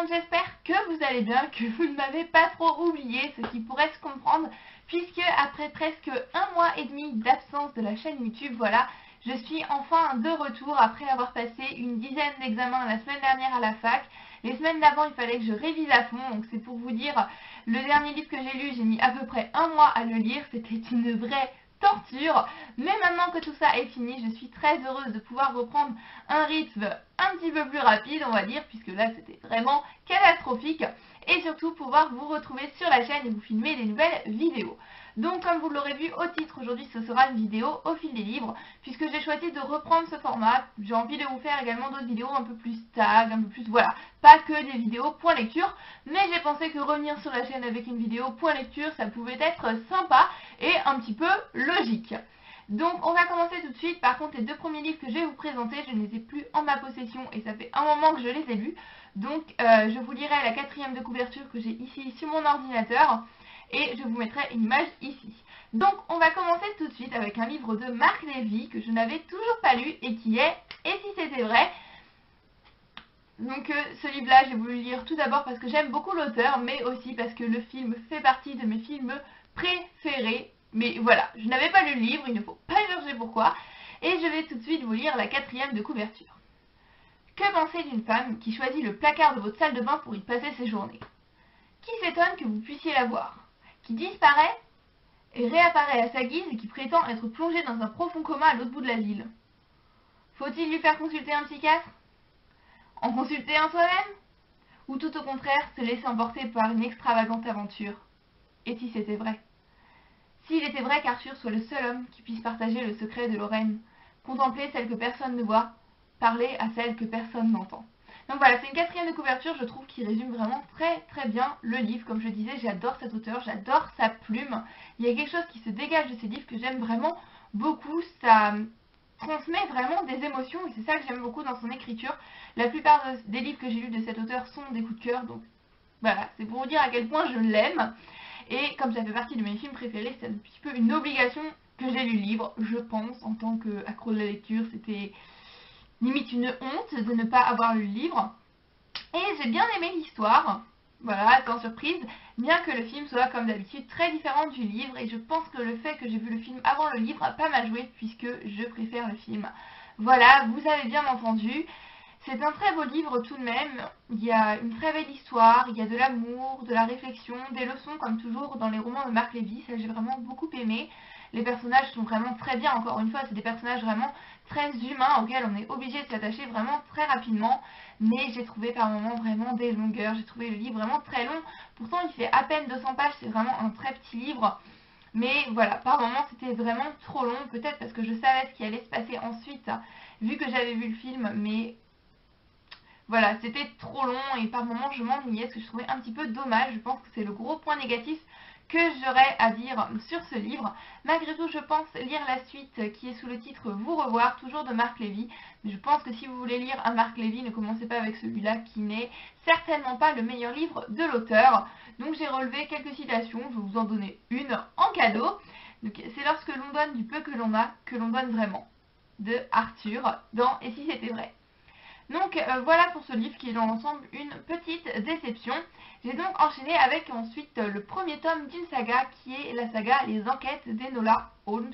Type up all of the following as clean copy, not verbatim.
j'espère que vous allez bien, que vous ne m'avez pas trop oublié, ce qui pourrait se comprendre, puisque après presque 1 mois et demi d'absence de la chaîne YouTube, voilà, je suis enfin de retour après avoir passé une dizaine d'examens la semaine dernière à la fac. Les semaines d'avant, il fallait que je révise à fond, donc c'est pour vous dire, le dernier livre que j'ai lu, j'ai mis à peu près 1 mois à le lire, c'était une vraie torture, mais maintenant que tout ça est fini, je suis très heureuse de pouvoir reprendre un rythme un petit peu plus rapide, on va dire, puisque là c'était vraiment catastrophique, et surtout pouvoir vous retrouver sur la chaîne et vous filmer des nouvelles vidéos. Donc comme vous l'aurez vu au titre, aujourd'hui ce sera une vidéo au fil des livres, puisque j'ai choisi de reprendre ce format. J'ai envie de vous faire également d'autres vidéos un peu plus tag, un peu plus, voilà, pas que des vidéos point lecture, mais j'ai pensé que revenir sur la chaîne avec une vidéo point lecture, ça pouvait être sympa et un petit peu logique. Donc on va commencer tout de suite. Par contre, les deux premiers livres que je vais vous présenter, je ne les ai plus en ma possession et ça fait un moment que je les ai lus. Donc je vous lirai la 4e de couverture que j'ai ici sur mon ordinateur et je vous mettrai une image ici. Donc on va commencer tout de suite avec un livre de Marc Lévy que je n'avais toujours pas lu et qui est « Et si c'était vrai ?» Donc ce livre-là, j'ai voulu le lire tout d'abord parce que j'aime beaucoup l'auteur, mais aussi parce que le film fait partie de mes films préférés. Mais voilà, je n'avais pas lu le livre, il ne faut pas chercher pourquoi. Et je vais tout de suite vous lire la 4e de couverture. Que penser d'une femme qui choisit le placard de votre salle de bain pour y passer ses journées? Qui s'étonne que vous puissiez la voir? Qui disparaît et réapparaît à sa guise et qui prétend être plongée dans un profond coma à l'autre bout de la ville? Faut-il lui faire consulter un psychiatre? En consulter un soi-même? Ou tout au contraire, se laisser emporter par une extravagante aventure? Et si c'était vrai? S'il était vrai qu'Arthur soit le seul homme qui puisse partager le secret de Lorraine, contempler celle que personne ne voit, parler à celle que personne n'entend. Donc voilà, c'est une 4e de couverture, je trouve, qui résume vraiment très bien le livre. Comme je disais, j'adore cet auteur, j'adore sa plume. Il y a quelque chose qui se dégage de ces livres que j'aime vraiment beaucoup. Ça transmet vraiment des émotions et c'est ça que j'aime beaucoup dans son écriture. La plupart des livres que j'ai lus de cet auteur sont des coups de cœur, donc voilà, c'est pour vous dire à quel point je l'aime. Et comme ça fait partie de mes films préférés, c'est un petit peu une obligation que j'ai lu le livre, je pense, en tant qu'accro de la lecture. C'était limite une honte de ne pas avoir lu le livre. Et j'ai bien aimé l'histoire, voilà, sans surprise, bien que le film soit comme d'habitude très différent du livre. Et je pense que le fait que j'ai vu le film avant le livre a pas mal joué, puisque je préfère le film. Voilà, vous avez bien entendu. C'est un très beau livre tout de même, il y a une très belle histoire, il y a de l'amour, de la réflexion, des leçons comme toujours dans les romans de Marc Lévy, ça j'ai vraiment beaucoup aimé. Les personnages sont vraiment très bien, encore une fois, c'est des personnages vraiment très humains auxquels on est obligé de s'attacher vraiment très rapidement, mais j'ai trouvé par moments vraiment des longueurs, j'ai trouvé le livre vraiment très long, pourtant il fait à peine 200 pages, c'est vraiment un très petit livre. Mais voilà, par moments c'était vraiment trop long, peut-être parce que je savais ce qui allait se passer ensuite, vu que j'avais vu le film, mais voilà, c'était trop long et par moments je m'ennuyais, ce que je trouvais un petit peu dommage. Je pense que c'est le gros point négatif que j'aurais à dire sur ce livre. Malgré tout, je pense lire la suite qui est sous le titre Vous revoir, toujours de Marc Lévy. Mais je pense que si vous voulez lire un Marc Lévy, ne commencez pas avec celui-là qui n'est certainement pas le meilleur livre de l'auteur. Donc j'ai relevé quelques citations, je vais vous en donner une en cadeau. C'est lorsque l'on donne du peu que l'on a, que l'on donne vraiment. De Arthur dans Et si c'était vrai. Donc voilà pour ce livre qui est dans l'ensemble une petite déception. J'ai donc enchaîné avec ensuite le premier tome d'une saga qui est la saga Les Enquêtes d'Enola Holmes.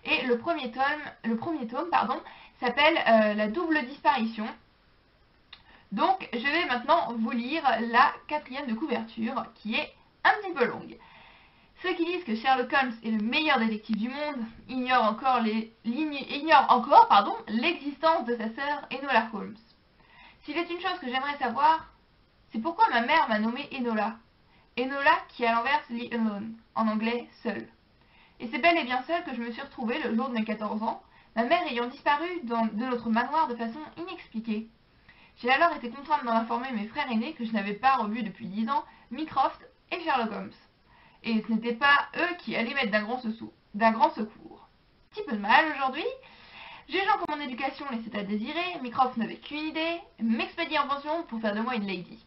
Et le premier tome s'appelle La double disparition. Donc je vais maintenant vous lire la 4e de couverture qui est un petit peu longue. Ceux qui disent que Sherlock Holmes est le meilleur détective du monde ignorent encore l'existence de sa sœur Enola Holmes. S'il est une chose que j'aimerais savoir, c'est pourquoi ma mère m'a nommée Enola. Enola qui à l'inverse lit alone, en anglais seule. Et c'est bel et bien seule que je me suis retrouvée le jour de mes 14 ans, ma mère ayant disparu de notre manoir de façon inexpliquée. J'ai alors été contrainte d'en informer mes frères aînés que je n'avais pas revu depuis 10 ans Mycroft et Sherlock Holmes. Et ce n'était pas eux qui allaient m'être d'un grand secours. Petit peu de mal aujourd'hui. Jugeant que mon éducation laissait à désirer, Mycroft n'avait qu'une idée, m'expédier en pension pour faire de moi une lady.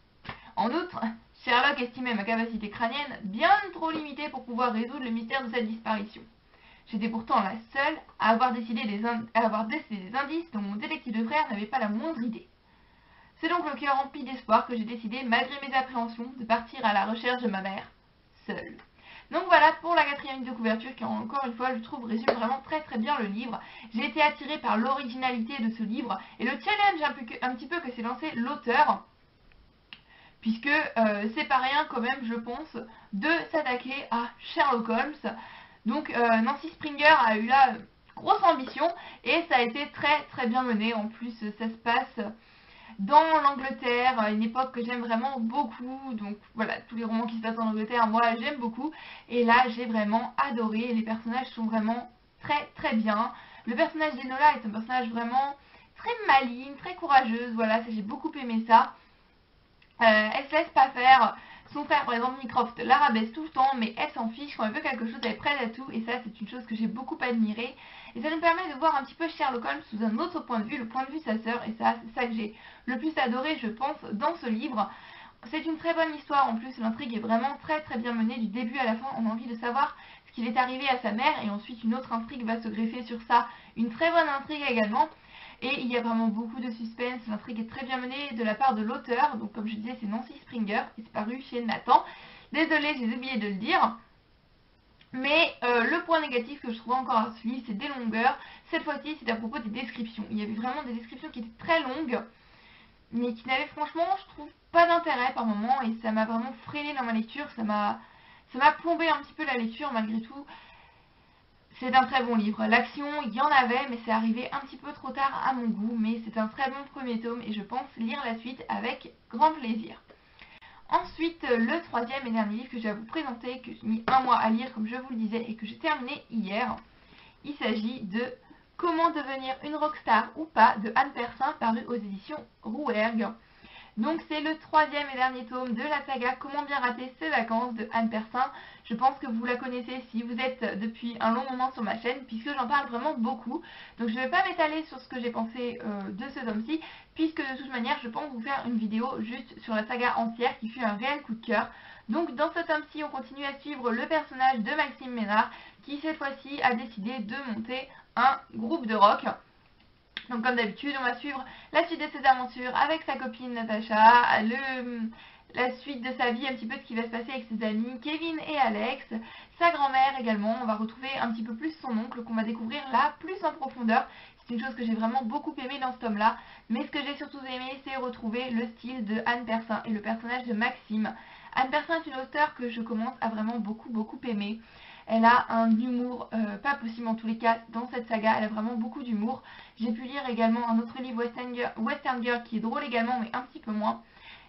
En outre, Sherlock estimait ma capacité crânienne bien trop limitée pour pouvoir résoudre le mystère de cette disparition. J'étais pourtant la seule à avoir décidé des indices dont mon détective de frère n'avait pas la moindre idée. C'est donc le cœur rempli d'espoir que j'ai décidé, malgré mes appréhensions, de partir à la recherche de ma mère, seule. Donc voilà pour la 4e ligne de couverture qui, encore une fois, je trouve résume vraiment très très bien le livre. J'ai été attirée par l'originalité de ce livre et le challenge un petit peu que s'est lancé l'auteur, puisque c'est pas rien quand même, je pense, de s'attaquer à Sherlock Holmes. Donc Nancy Springer a eu là grosse ambition et ça a été très très bien mené. En plus, ça se passe dans l'Angleterre, une époque que j'aime vraiment beaucoup. Donc voilà, tous les romans qui se passent en Angleterre, moi j'aime beaucoup. Et là, j'ai vraiment adoré. Les personnages sont vraiment très très bien. Le personnage d'Enola est un personnage vraiment très maligne, très courageuse. Voilà, j'ai beaucoup aimé ça. Elle se laisse pas faire. Son frère, par exemple, Mycroft, la rabaisse tout le temps, mais elle s'en fiche. Quand elle veut quelque chose, elle est prête à tout. Et ça, c'est une chose que j'ai beaucoup admirée. Et ça nous permet de voir un petit peu Sherlock Holmes sous un autre point de vue, le point de vue de sa sœur. Et ça, c'est ça que j'ai le plus adoré, je pense, dans ce livre. C'est une très bonne histoire. En plus, l'intrigue est vraiment très très bien menée du début à la fin. On a envie de savoir ce qu'il est arrivé à sa mère. Et ensuite, une autre intrigue va se greffer sur ça. Une très bonne intrigue également. Et il y a vraiment beaucoup de suspense, l'intrigue est très bien menée de la part de l'auteur, donc comme je disais c'est Nancy Springer, et c'est paru chez Nathan. Désolée, j'ai oublié de le dire. Mais le point négatif que je trouve encore à ce livre, c'est des longueurs. Cette fois-ci, c'est à propos des descriptions. Il y avait vraiment des descriptions qui étaient très longues, mais qui n'avaient franchement, je trouve, pas d'intérêt par moment, et ça m'a vraiment freiné dans ma lecture, ça m'a plombé un petit peu la lecture malgré tout. C'est un très bon livre. L'action, il y en avait, mais c'est arrivé un petit peu trop tard à mon goût. Mais c'est un très bon premier tome et je pense lire la suite avec grand plaisir. Ensuite, le 3e et dernier livre que je vais vous présenter, que j'ai mis un mois à lire, comme je vous le disais, et que j'ai terminé hier. Il s'agit de Comment devenir une rockstar ou pas de Anne Persin, paru aux éditions Rouergue. Donc c'est le 3e et dernier tome de la saga Comment bien rater ses vacances de Anne Persin. Je pense que vous la connaissez si vous êtes depuis un long moment sur ma chaîne, puisque j'en parle vraiment beaucoup. Donc je ne vais pas m'étaler sur ce que j'ai pensé de ce tome-ci, puisque de toute manière je pense vous faire une vidéo juste sur la saga entière qui fut un réel coup de cœur. Donc dans ce tome-ci on continue à suivre le personnage de Maxime Ménard, qui cette fois-ci a décidé de monter un groupe de rock. Donc comme d'habitude, on va suivre la suite de ses aventures avec sa copine Natacha, la suite de sa vie, un petit peu ce qui va se passer avec ses amis Kevin et Alex, sa grand-mère également. On va retrouver un petit peu plus son oncle qu'on va découvrir là plus en profondeur. C'est une chose que j'ai vraiment beaucoup aimé dans ce tome-là. Mais ce que j'ai surtout aimé, c'est retrouver le style de Anne Persin et le personnage de Maxime. Anne Persin est une auteure que je commence à vraiment beaucoup aimer. Elle a un humour pas possible en tous les cas dans cette saga, elle a vraiment beaucoup d'humour. J'ai pu lire également un autre livre Western Girl qui est drôle également mais un petit peu moins.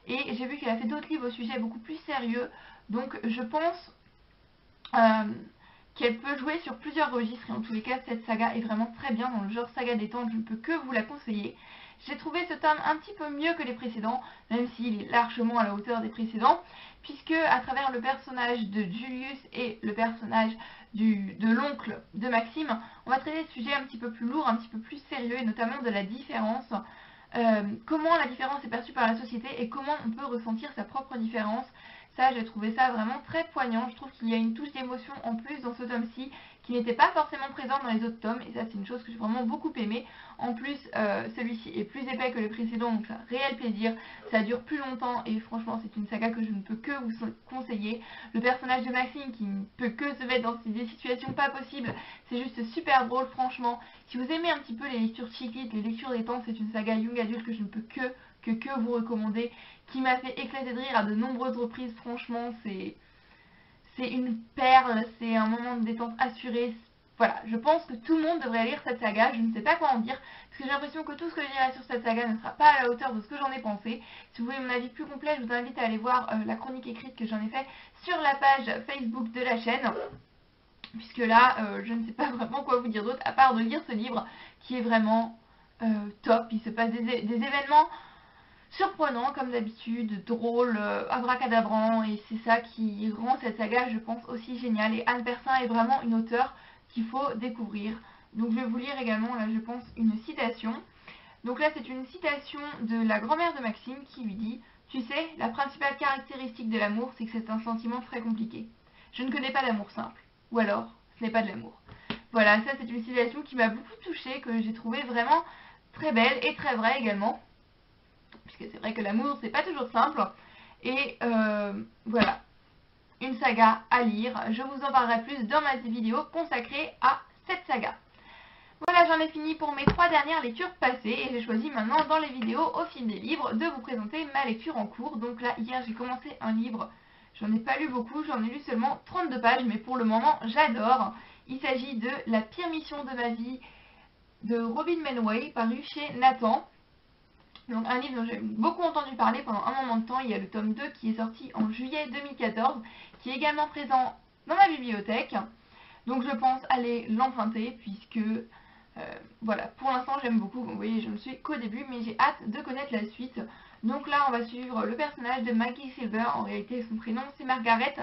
Et j'ai vu qu'elle a fait d'autres livres au sujet beaucoup plus sérieux. Donc je pense qu'elle peut jouer sur plusieurs registres. Et en tous les cas cette saga est vraiment très bien dans le genre saga détente, je ne peux que vous la conseiller. J'ai trouvé ce tome un petit peu mieux que les précédents, même s'il est largement à la hauteur des précédents, puisque à travers le personnage de Julius et le personnage de l'oncle de Maxime, on va traiter de sujets un petit peu plus lourds, un petit peu plus sérieux, et notamment de la différence, comment la différence est perçue par la société et comment on peut ressentir sa propre différence. Ça, j'ai trouvé ça vraiment très poignant. Je trouve qu'il y a une touche d'émotion en plus dans ce tome-ci qui n'était pas forcément présente dans les autres tomes. Et ça, c'est une chose que j'ai vraiment beaucoup aimé. En plus, celui-ci est plus épais que le précédent, donc c'est un réel plaisir. Ça dure plus longtemps et franchement, c'est une saga que je ne peux que vous conseiller. Le personnage de Maxime qui ne peut que se mettre dans des situations pas possibles, c'est juste super drôle, franchement. Si vous aimez un petit peu les lectures chiquites, les lectures détentes, c'est une saga young adulte que je ne peux que vous recommander, qui m'a fait éclater de rire à de nombreuses reprises. Franchement, c'est une perle, c'est un moment de détente assuré. Voilà, je pense que tout le monde devrait lire cette saga. Je ne sais pas quoi en dire, parce que j'ai l'impression que tout ce que je dirai sur cette saga ne sera pas à la hauteur de ce que j'en ai pensé. Si vous voulez mon avis plus complet, je vous invite à aller voir la chronique écrite que j'en ai fait sur la page Facebook de la chaîne. Puisque là, je ne sais pas vraiment quoi vous dire d'autre, à part de lire ce livre, qui est vraiment top. Il se passe des événements surprenant comme d'habitude, drôle, abracadabrant, et c'est ça qui rend cette saga, je pense, aussi géniale. Et Anne Persin est vraiment une auteure qu'il faut découvrir. Donc je vais vous lire également, là je pense, une citation. Donc là c'est une citation de la grand-mère de Maxime qui lui dit « Tu sais, la principale caractéristique de l'amour, c'est que c'est un sentiment très compliqué. Je ne connais pas d'amour simple. Ou alors, ce n'est pas de l'amour. » Voilà, ça c'est une citation qui m'a beaucoup touchée, que j'ai trouvée vraiment très belle et très vraie également. puisque c'est vrai que l'amour c'est pas toujours simple. Et voilà, une saga à lire. Je vous en parlerai plus dans ma vidéo consacrée à cette saga. Voilà, j'en ai fini pour mes 3 dernières lectures passées et j'ai choisi maintenant dans les vidéos au fil des livres de vous présenter ma lecture en cours. Donc là, hier j'ai commencé un livre, j'en ai pas lu beaucoup, j'en ai lu seulement 32 pages, mais pour le moment j'adore. Il s'agit de La pire mission de ma vie de Robin Manway, paru chez Nathan. Donc un livre dont j'ai beaucoup entendu parler pendant un moment de temps. Il y a le tome 2 qui est sorti en juillet 2014, qui est également présent dans ma bibliothèque. Donc je pense aller l'emprunter puisque, voilà, pour l'instant j'aime beaucoup. Vous voyez, je ne suis qu'au début, mais j'ai hâte de connaître la suite. Donc là, on va suivre le personnage de Maggie Silver. En réalité, son prénom, c'est Margaret,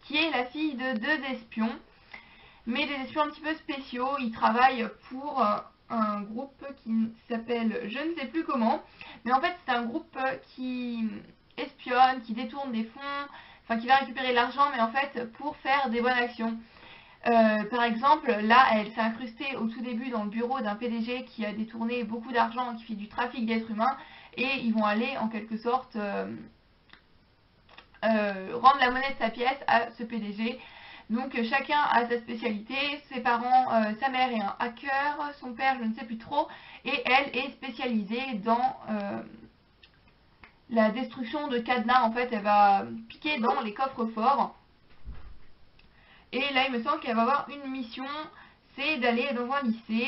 qui est la fille de 2 espions. Mais des espions un petit peu spéciaux. Ils travaillent pour un groupe qui s'appelle je ne sais plus comment. Mais en fait, c'est un groupe qui espionne, qui détourne des fonds, enfin qui va récupérer l'argent, mais en fait pour faire des bonnes actions. Par exemple, là, elle s'est incrustée au tout début dans le bureau d'un PDG qui a détourné beaucoup d'argent, qui fait du trafic d'êtres humains, et ils vont aller en quelque sorte rendre la monnaie de sa pièce à ce PDG. Donc chacun a sa spécialité, ses parents, sa mère est un hacker, son père je ne sais plus trop, et elle est spécialisée dans la destruction de cadenas. En fait, elle va piquer dans les coffres forts. Et là, il me semble qu'elle va avoir une mission, c'est d'aller dans un lycée,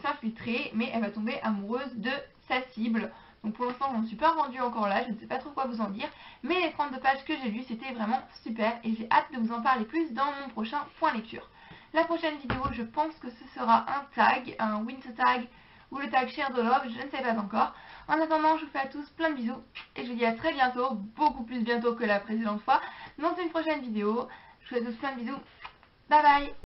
s'infiltrer, mais elle va tomber amoureuse de sa cible. Donc pour l'instant, je n'en suis pas rendue encore là, je ne sais pas trop quoi vous en dire, mais les 32 pages que j'ai lues, c'était vraiment super, et j'ai hâte de vous en parler plus dans mon prochain point lecture. La prochaine vidéo, je pense que ce sera un tag, un winter tag, ou le tag Share the Love, je ne sais pas encore. En attendant, je vous fais à tous plein de bisous, et je vous dis à très bientôt, beaucoup plus bientôt que la précédente fois, dans une prochaine vidéo. Je vous fais à tous plein de bisous. Bye bye.